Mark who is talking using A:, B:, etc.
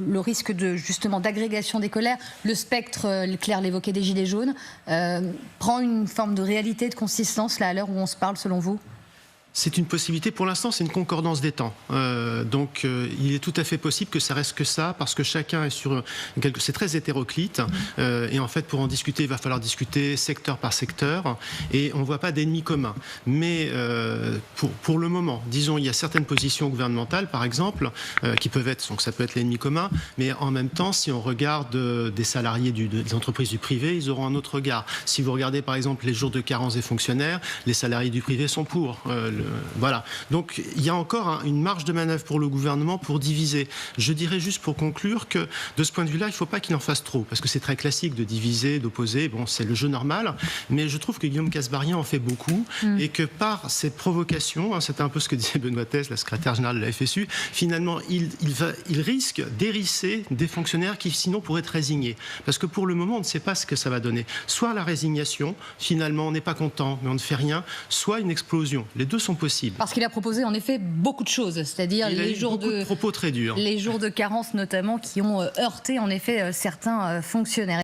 A: Le risque justement d'agrégation des colères, le spectre, Claire l'évoquait, des gilets jaunes, prend une forme de réalité, de consistance là à l'heure où on se parle, selon vous ?
B: C'est une possibilité. Pour l'instant, c'est une concordance des temps. Donc, il est tout à fait possible que ça reste que ça, parce que chacun est sur... C'est très hétéroclite. Et en fait, pour en discuter, il va falloir discuter secteur par secteur. Et on ne voit pas d'ennemis communs. Mais pour le moment, disons, il y a certaines positions gouvernementales, par exemple, qui peuvent être... Donc, ça peut être l'ennemi commun. Mais en même temps, si on regarde des salariés des entreprises du privé, ils auront un autre regard. Si vous regardez, par exemple, les jours de carence des fonctionnaires, les salariés du privé sont pour. Voilà. Donc il y a encore une marge de manœuvre pour le gouvernement pour diviser. Je dirais juste pour conclure que de ce point de vue-là, il ne faut pas qu'il en fasse trop, parce que c'est très classique de diviser, d'opposer. Bon, c'est le jeu normal, mais je trouve que Guillaume Kasbarian en fait beaucoup et que par cette provocation, c'est un peu ce que disait Benoît Thèse, la secrétaire générale de la FSU, finalement il risque d'hérisser des fonctionnaires qui sinon pourraient être résignés. Parce que pour le moment, on ne sait pas ce que ça va donner. Soit la résignation, finalement on n'est pas content, mais on ne fait rien, soit une explosion. Les deux sont possibles.
A: Parce qu'il a proposé en effet beaucoup de choses, c'est-à-dire les jours
B: de propos très durs.
A: Les jours de carence notamment qui ont heurté en effet certains fonctionnaires.